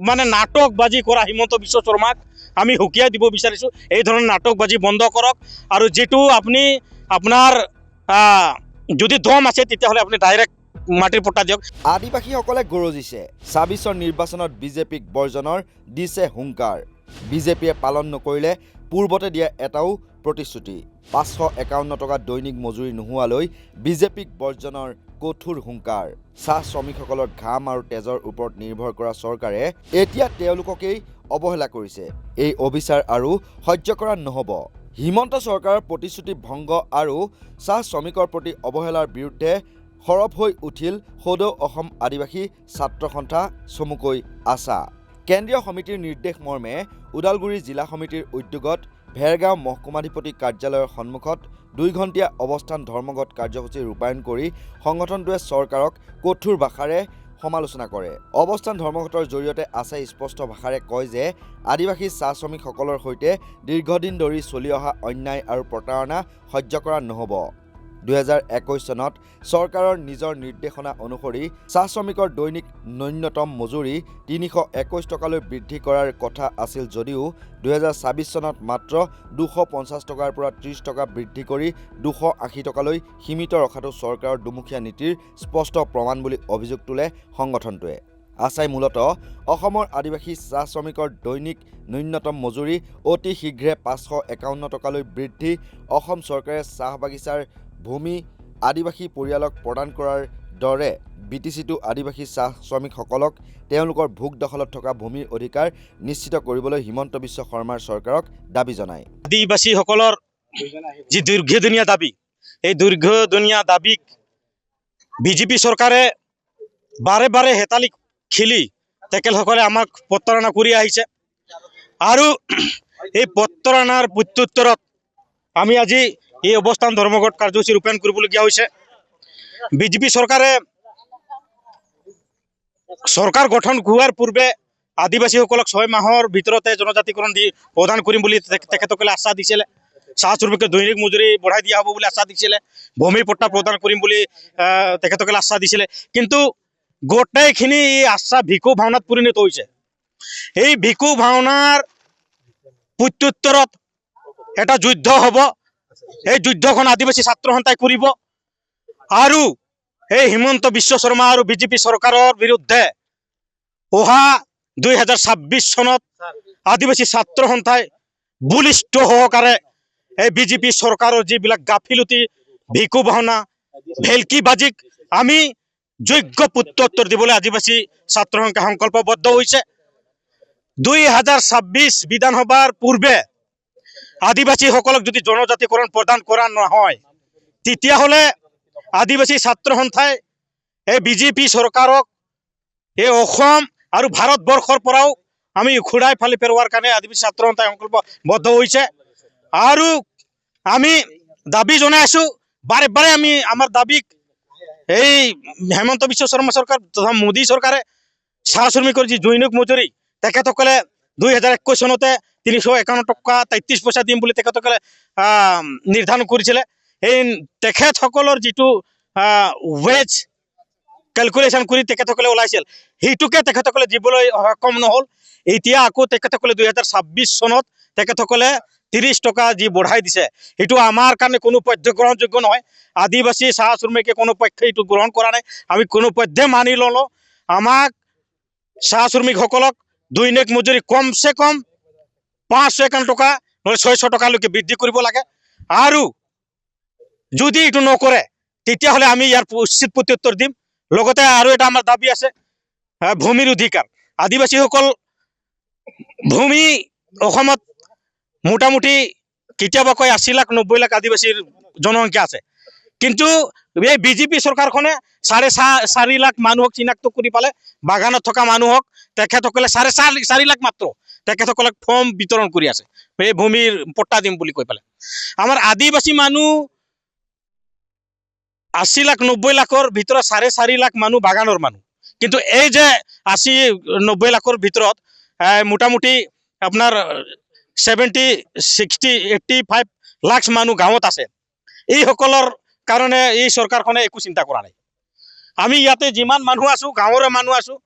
মানে নাটকবাজি কৰা হিমন্ত বিশ্ব শৰ্মাক আমি হুকিয়াই দিব বিচাৰিছোঁ। এই ধৰণৰ নাটকবাজি বন্ধ কৰক আৰু যেটো আপুনি আপোনাৰ যদি দম আছে তেতিয়াহ'লে আপুনি ডাইৰেক্ট মাটিৰ পট্টা দিয়ক। আদিবাসীসকলে গৰজিছে ২৬ৰ নিৰ্বাচনত বিজেপিক বৰ্জনৰ দিছে হুংকাৰ। বিজেপিয়ে পালন নকৰিলে পূৰ্বতে দিয়া এটাও প্ৰতিশ্ৰুতি। ৫৫১ টকা দৈনিক মজুৰি নোহোৱালৈ বিজেপিক বৰ্জনৰ কঠোৰ হুংকাৰ। চাহ শ্ৰমিকসকলৰ ঘাম আৰু তেজৰ ওপৰত নিৰ্ভৰ কৰা চৰকাৰে এতিয়া তেওঁলোককেই অৱহেলা কৰিছে। এই অবিচাৰ আৰু সহ্য কৰা নহ'ব। হিমন্ত চৰকাৰৰ প্ৰতিশ্ৰুতি ভংগ আৰু চাহ শ্ৰমিকৰ প্ৰতি অৱহেলাৰ বিৰুদ্ধে সৰব হৈ উঠিল সদৌ অসম আদিবাসী ছাত্ৰ সন্থা চমুকৈ আছা। কেন্দ্ৰীয় সমিতিৰ নিৰ্দেশ মৰ্মে ওদালগুৰি জিলা সমিতিৰ উদ্যোগত ভেৰগাঁও মহকুমাধিপতি কাৰ্যালয়ৰ সন্মুখত ২ ঘণ্টীয়া অৱস্থান ধৰ্মঘট কাৰ্যসূচী ৰূপায়ণ কৰি সংগঠনটোৱে চৰকাৰক কঠোৰ ভাষাৰে সমালোচনা কৰে। অৱস্থান ধৰ্মঘটৰ জৰিয়তে আছাই স্পষ্ট ভাষাৰে কয় যে আদিবাসী চাহ শ্ৰমিকসকলৰ সৈতে দীৰ্ঘদিন ধৰি চলি অহা অন্যায় আৰু প্ৰতাৰণা সহ্য কৰা নহ'ব। ২০২১ চনত চৰকাৰৰ নিজৰ নিৰ্দেশনা অনুসৰি চাহ শ্ৰমিকৰ দৈনিক ন্যূনতম মজুৰি ৩২১ টকালৈ বৃদ্ধি কৰাৰ কথা আছিল যদিও ২০২৬ চনত মাত্ৰ ২৫০ টকাৰ পৰা ৩০ টকা বৃদ্ধি কৰি ২৮০ টকালৈ সীমিত ৰখাটো চৰকাৰৰ দুমুখীয়া নীতিৰ স্পষ্ট প্ৰমাণ বুলি অভিযোগ তোলে সংগঠনটোৱে। আছাই মূলতঃ অসমৰ আদিবাসী চাহ শ্ৰমিকৰ দৈনিক ন্যূনতম মজুৰি অতি শীঘ্ৰে ৫৫১ টকালৈ বৃদ্ধি, অসম চৰকাৰে চাহ বাগিচাৰ ভূমি আদিবাসী পৰিয়ালক প্ৰদান কৰাৰ দৰে বিটিচিটো আদিবাসী চাহ শ্ৰমিকসকলক তেওঁলোকৰ ভোগ দখলত থকা ভূমিৰ অধিকাৰ নিশ্চিত কৰিবলৈ হিমন্ত বিশ্ব শৰ্মাৰ চৰকাৰক দাবী জনায়। আদিবাসীসকলৰ যি দীৰ্ঘদিনীয়া দাবী, এই দীৰ্ঘদিনীয়া দাবীক বিজেপি চৰকাৰে বাৰে বাৰে হেতালি খেলি তেখেতসকলে আমাক প্ৰতাৰণা কৰি আহিছে আৰু এই প্ৰতাৰণাৰ প্ৰত্যুত্তৰত আমি আজি এই অৱস্থান ধৰ্মঘট কাৰ্যসূচী ৰূপায়ণ কৰিবলগীয়া হৈছে। বিজেপি চৰকাৰে চৰকাৰ গঠন হোৱাৰ পূৰ্বে আদিবাসীসকলক ৬ মাহৰ ভিতৰতে জনজাতিকৰণ দি প্ৰদান কৰিম বুলি তেখেতসকলে আশ্বাস দিছিলে। চাহ শ্ৰমিকৰ দৈনিক মজুৰি বঢ়াই দিয়া হ'ব বুলি আশ্বাস দিছিলে। ভূমি পট্টা প্ৰদান কৰিম বুলি তেখেতসকলে আশ্বাস দিছিলে। কিন্তু গোটেইখিনি এই আশ্বাস ভিকু ভাওনাত পৰিণত হৈছে। এই ভিকু ভাওনাৰ প্ৰত্যুত্তৰত এটা যুদ্ধ হ'ব। এই যুদ্ধখন আদিবাসী ছাত্ৰ সন্থাই কৰিব আৰু এই হিমন্ত বিশ্ব শৰ্মা আৰু বিজেপি চৰকাৰৰ বিৰুদ্ধে অহা ২০২৬ চনত আদিবাসী ছাত্ৰ সন্থাই বলিষ্ঠ সহকাৰে এই বিজেপি চৰকাৰৰ যিবিলাক গাফিলতি, ভিকু ভাওনা, ভেলকিবাজিক আমি যোগ্য প্ৰত্যুত্তৰ দিবলৈ আদিবাসী ছাত্ৰ সন্থাই সংকল্পবদ্ধ হৈছে। ২০২৬ বিধানসভাৰ পূৰ্বে আদিবাসীসকলক যদি জনজাতিকৰণ প্ৰদান কৰা নহয় তেতিয়াহ'লে আদিবাসী ছাত্ৰ সন্থাই এই বিজেপি চৰকাৰক এই অসম আৰু ভাৰতবৰ্ষৰ পৰাও আমি উখুৰাই ফালি পেলোৱাৰ কাৰণে আদিবাসী ছাত্ৰ সন্থাই সংকল্পবদ্ধ হৈছে আৰু আমি দাবী জনাই আছোঁ। বাৰে বাৰে আমি আমাৰ দাবীক এই হেমন্ত বিশ্ব শৰ্মা চৰকাৰ তথা মোদী চৰকাৰে চাহ শ্ৰমিকৰ যি দৈনিক মজুৰি তেখেতসকলে ২০২১ চনতে ৩৫১ টকা ৩৩ পইচা দিম বুলি তেখেতসকলে নিৰ্ধাৰণ কৰিছিলে। এই তেখেতসকলৰ যিটো ৱেজ কেলকুলেশ্যন কৰি তেখেতসকলে ওলাইছিল সেইটোকে তেখেতসকলে দিবলৈ সক্ষম নহ'ল। এতিয়া আকৌ তেখেতসকলে ২০২৬ চনত তেখেতসকলে ৩০ টকা যি বঢ়াই দিছে সেইটো আমাৰ কাৰণে কোনো পধ্যে গ্ৰহণযোগ্য নহয়। আদিবাসী চাহ শ্ৰমিকে কোনো পক্ষে এইটো গ্ৰহণ কৰা নাই। আমি কোনো পধ্যে মানি ল'লোঁ। আমাক চাহ শ্ৰমিকসকলক দৈনিক মজুৰি কমচে কম ৫৫১ টকা নহ'লে ৬০০ টকালৈকে বৃদ্ধি কৰিব লাগে আৰু যদি এইটো নকৰে তেতিয়াহ'লে আমি ইয়াৰ উচিত প্ৰত্যুত্তৰ দিম। লগতে আৰু এটা আমাৰ দাবী আছে, ভূমিৰ অধিকাৰ। আদিবাসীসকল ভূমি অসমত মোটামুটি কেতিয়াবা কয় ৮০ লাখ ৯০ লাখ আদিবাসীৰ জনসংখ্যা আছে, কিন্তু এই বিজেপি চৰকাৰখনে ৪.৫ লাখ মানুহক চিনাক্ত কৰি পালে। বাগানত থকা মানুহক তেখেতসকলে ৪.৫ লাখ মাত্ৰ তেখেতসকলক ফৰ্ম বিতৰণ কৰি আছে এই ভূমিৰ পট্টা দিম বুলি কৈ পেলাই। আমাৰ আদিবাসী মানুহ ৮০ লাখ ৯০ লাখৰ ভিতৰত ৪.৫ লাখ মানুহ বাগানৰ মানুহ, কিন্তু এই যে ৮০-৯০ লাখৰ ভিতৰত মোটামুটি আপোনাৰ 70-60-85 লাখ মানুহ গাঁৱত আছে। এইসকলৰ কাৰণে এই চৰকাৰখনে একো চিন্তা কৰা নাই। আমি ইয়াতে যিমান মানুহ আছোঁ গাঁৱৰে মানুহ আছোঁ,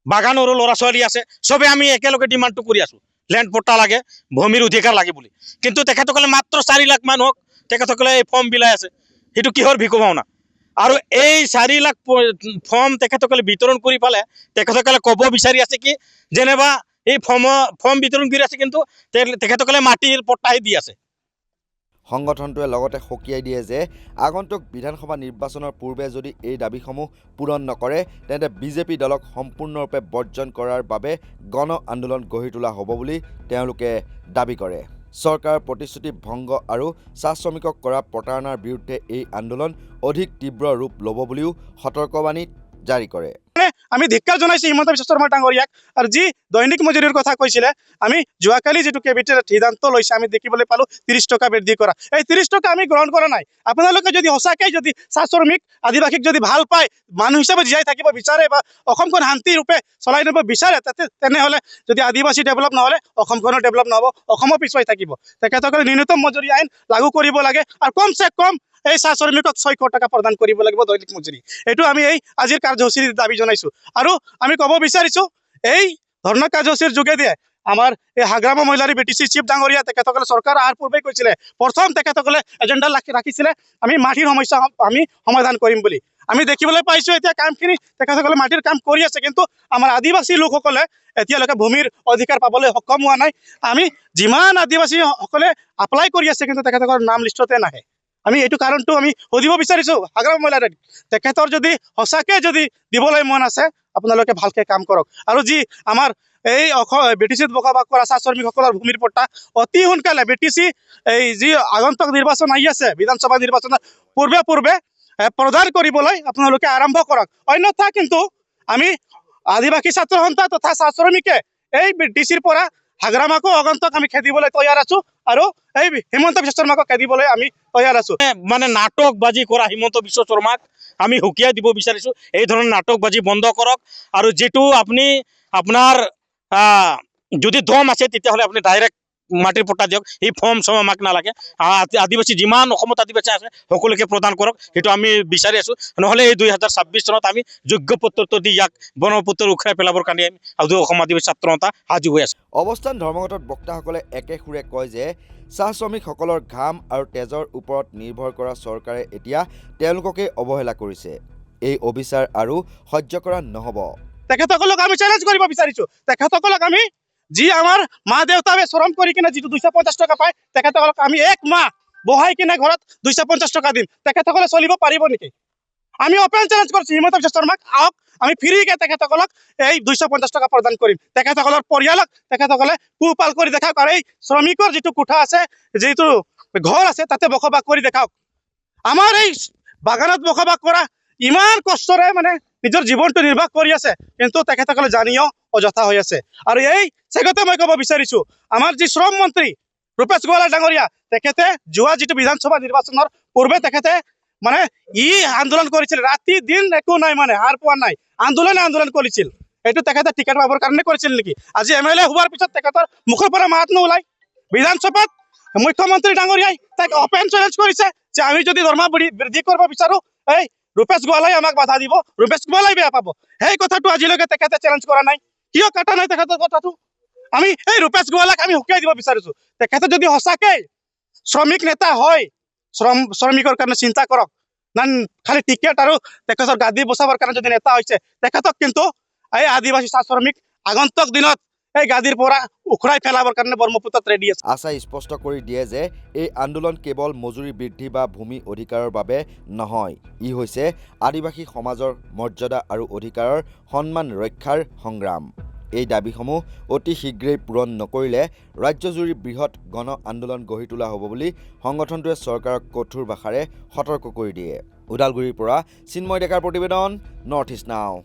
বাগানৰো ল'ৰা ছোৱালী আছে, চবে আমি একেলগে ডিমাণ্ডটো কৰি আছোঁ লেণ্ড পট্টা লাগে, ভূমিৰ অধিকাৰ লাগে বুলি। কিন্তু তেখেতসকলে মাত্ৰ 4 লাখ মানুহক তেখেতসকলে এই ফৰ্ম বিলাই আছে। সেইটো কিহৰ ভিকু ভাওনা? আৰু এই 4 লাখ ফৰ্ম তেখেতসকলে বিতৰণ কৰি পালে তেখেতসকলে ক'ব বিচাৰি আছে কি যেনিবা এই ফৰ্ম বিতৰণ কৰি আছে, কিন্তু তেখেতসকলে মাটিৰ পট্টাহে দি আছে। সংগঠনটোৱে লগতে সকীয়াই দিয়ে যে আগন্তুক বিধানসভা নিৰ্বাচনৰ পূৰ্বে যদি এই দাবীসমূহ পূৰণ নকৰে তেন্তে বিজেপি দলক সম্পূৰ্ণৰূপে বৰ্জন কৰাৰ বাবে গণ আন্দোলন গঢ়ি তোলা হ'ব বুলি তেওঁলোকে দাবী কৰে। চৰকাৰৰ প্ৰতিশ্ৰুতি ভংগ আৰু চাহ শ্ৰমিকক কৰা প্ৰতাৰণাৰ বিৰুদ্ধে এই আন্দোলন অধিক তীব্ৰ ৰূপ ল'ব বুলিও সতৰ্কবাণী জাৰি কৰে। আমি ধিক্কাৰ জনাইছোঁ হিমন্ত বিশ্ব শৰ্মা ডাঙৰীয়াক। আৰু যি দৈনিক মজুৰিৰ কথা কৈছিলে, আমি যোৱাকালি যিটো কেবিনেটে সিদ্ধান্ত লৈছে আমি দেখিবলৈ পালোঁ 30 টকা বৃদ্ধি কৰা। এই 30 টকা আমি গ্ৰহণ কৰা নাই। আপোনালোকে যদি সঁচাকৈ যদি চাহ শ্ৰমিক আদিবাসীক যদি ভাল পায়, মানুহ হিচাপে জীয়াই থাকিব বিচাৰে বা অসমখন শান্তিৰূপে চলাই নিব বিচাৰে, তেনেহ'লে যদি আদিবাসী ডেভেলপ নহ'লে অসমখনো ডেভেলপ নহ'ব, অসমো পিছুৱাই থাকিব। তেখেতসকলে ন্যূনতম মজুৰি আইন লাগু কৰিব লাগে আৰু কমচে কম এই চাহ শ্ৰমিকক 600 টকা প্ৰদান কৰিব লাগিব দৈনিক মজুৰি। এইটো আমি এই আজিৰ কাৰ্যসূচীৰ দাবী জনাইছোঁ। আৰু আমি ক'ব বিচাৰিছোঁ এই ধৰ্ণা কাৰ্যসূচীৰ যোগেদি আমাৰ এই হাগ্ৰামা মহিলাৰী BTC চিফ ডাঙৰীয়া তেখেতসকলে চৰকাৰ অহাৰ পূৰ্বে কৈছিলে, প্ৰথম তেখেতসকলে এজেণ্ডা ৰাখিছিলে আমি মাটিৰ সমস্যা আমি সমাধান কৰিম বুলি। আমি দেখিবলৈ পাইছোঁ এতিয়া কামখিনি তেখেতসকলে মাটিৰ কাম কৰি আছে, কিন্তু আমাৰ আদিবাসী লোকসকলে এতিয়ালৈকে ভূমিৰ অধিকাৰ পাবলৈ সক্ষম হোৱা নাই। আমি যিমান আদিবাসীসকলে এপ্লাই কৰি আছে, কিন্তু তেখেতসকলৰ নাম লিষ্টতে নাহে। আমি এইটো কাৰণটো আমি সুধিব বিচাৰিছোঁ হাগ্ৰামা মহিলাৰী, তেখেতৰ যদি সঁচাকৈ যদি দিবলৈ মন আছে আপোনালোকে ভালকৈ কাম কৰক। আৰু যি আমাৰ এই BTCত বসবাস কৰা চাহ শ্ৰমিকসকলৰ ভূমিৰ পট্টা অতি সোনকালে BTC এই যি আগন্তুক নিৰ্বাচন আহি আছে, বিধানসভা নিৰ্বাচনৰ পূৰ্বে প্ৰদান কৰিবলৈ আপোনালোকে আৰম্ভ কৰক। অন্যথা কিন্তু আমি আদিবাসী ছাত্ৰ সন্থা তথা চাহ শ্ৰমিকে এই BTCৰ পৰা হাগ্ৰামাকো আগন্তুক আমি খেদিবলৈ তৈয়াৰ আছোঁ আৰু এই হিমন্ত বিশ্ব শৰ্মাকো খেদিবলৈ আমি তৈয়াৰ আছোঁ। মানে নাটকবাজি কৰা হিমন্ত বিশ্ব শৰ্মাক আমি সকীয়াই দিব বিচাৰিছোঁ, এই ধৰণৰ নাটকবাজি বন্ধ কৰক। আৰু যিটো আপুনি আপোনাৰ যদি দম আছে তেতিয়াহ'লে আপুনি ডাইৰেক্ট মাটিৰ পট্টা দিয়ক, এই ফৰ্ম আমাক নালাগে। আদিবাসী যিমান অসমত আদিবাসী আছে সকলোকে প্ৰদান কৰক, সেইটো আমি বিচাৰি আছোঁ। নহ'লে এই 2026 চনত আমি যোগ্য পত্ৰটো দি ইয়াক ব্ৰহ্মপুত্ৰ উখৰাই পেলাবৰ কাৰণে আমি অসম আদিবাসী ছাত্ৰ সন্থা সাজু হৈ আছে। অৱস্থান ধৰ্মঘটত বক্তাসকলে একে সুৰে কয় যে চাহ শ্ৰমিকসকলৰ ঘাম আৰু তেজৰ ওপৰত নিৰ্ভৰ কৰা চৰকাৰে এতিয়া তেওঁলোককে অৱহেলা কৰিছে। এই অবিচাৰ আৰু সহ্য কৰা নহ'ব। তেখেতসকলক আমি চেলেঞ্জ কৰিব বিচাৰিছোঁ, তেখেতসকলক আমি যি আমাৰ মা দেউতাৱে শ্ৰম কৰি কিনে যিটো 250 টকা পায়, তেখেতসকলক আমি 1 মাহ বহাই কিনে ঘৰত 250 টকা দিম। তেখেতসকলে চলিব পাৰিব নেকি? আমি অপেন চেলেঞ্জ কৰিছোঁ হিমন্ত বিশ্ব শৰ্মাক, আহক আমি ফ্ৰীকৈ তেখেতসকলক এই 250 টকা প্ৰদান কৰিম। তেখেতসকলৰ পৰিয়ালক তেখেতসকলে পোহপাল কৰি দেখাওক আৰু এই শ্ৰমিকৰ যিটো কোঠা আছে, যিটো ঘৰ আছে, তাতে বসবাস কৰি দেখাওক। আমাৰ এই বাগানত বসবাস কৰা ইমান কষ্টৰে মানে নিজৰ জীৱনটো নিৰ্বাহ কৰি আছে, কিন্তু তেখেতসকলে জানিও অযথা হৈ আছে। আৰু এই চেগতে মই ক'ব বিচাৰিছোঁ আমাৰ যি শ্ৰম মন্ত্ৰী ৰূপেশ গোৱালা ডাঙৰীয়া, তেখেতে যোৱা যিটো বিধানসভা নিৰ্বাচনৰ পূৰ্বে তেখেতে মানে আন্দোলন কৰিছিল, ৰাতি দিন একো নাই, মানে হাৰ পোৱা নাই, আন্দোলন কৰিছিল। এইটো তেখেতে টিকেট পাবৰ কাৰণে কৰিছিল নেকি? আজি MLA হোৱাৰ পিছত তেখেতৰ মুখৰ পৰা মাত নোলায়। বিধানসভাত মুখ্যমন্ত্ৰী ডাঙৰীয়াই তাক অপেন চেলেঞ্জ কৰিছে যে আমি যদি দৰমহা বৃদ্ধি কৰিব বিচাৰোঁ, এই ৰূপেশ গোৱালাই আমাক বাধা দিব, ৰূপেশ গোৱালাই বেয়া পাব। সেই কথাটো আজিলৈকে তেখেতে চেলেঞ্জ কৰা নাই, কিয় কটা নাই তেখেতৰ কথাটো? আমি এই ৰূপেশ গোৱালাক আমি সকীয়াই দিব বিচাৰিছোঁ। তেখেতে যদি সঁচাকৈ শ্ৰমিক নেতা হয়, শ্ৰমিকৰ কাৰণে চিন্তা কৰক, না খালি টিকেট আৰু তেখেতৰ গাদী বচাবৰ কাৰণে যদি নেতা হৈছে, তেখেতক কিন্তু এই আদিবাসী চাহ শ্ৰমিক আগন্তুক দিনত এই গাদীৰ পৰা উখৰাই পেলাবৰ কাৰণে ব্ৰহ্মপুত্ৰত ৰেডি আছে। আশাই স্পষ্ট কৰি দিয়ে যে এই আন্দোলন কেৱল মজুৰি বৃদ্ধি বা ভূমি অধিকাৰৰ বাবে নহয়, ই হৈছে আদিবাসী সমাজৰ মৰ্যাদা আৰু অধিকাৰৰ সন্মান ৰক্ষাৰ সংগ্ৰাম। এই দাবীসমূহ অতি শীঘ্ৰেই পূৰণ নকৰিলে ৰাজ্যজুৰি বৃহৎ গণ আন্দোলন গঢ়ি তোলা হ'ব বুলি সংগঠনটোৱে চৰকাৰক কঠোৰ ভাষাৰে সতৰ্ক কৰি দিয়ে। ওদালগুৰিৰ পৰা চিন্ময় ডেকাৰ প্ৰতিবেদন, নৰ্থ ইষ্ট নাও।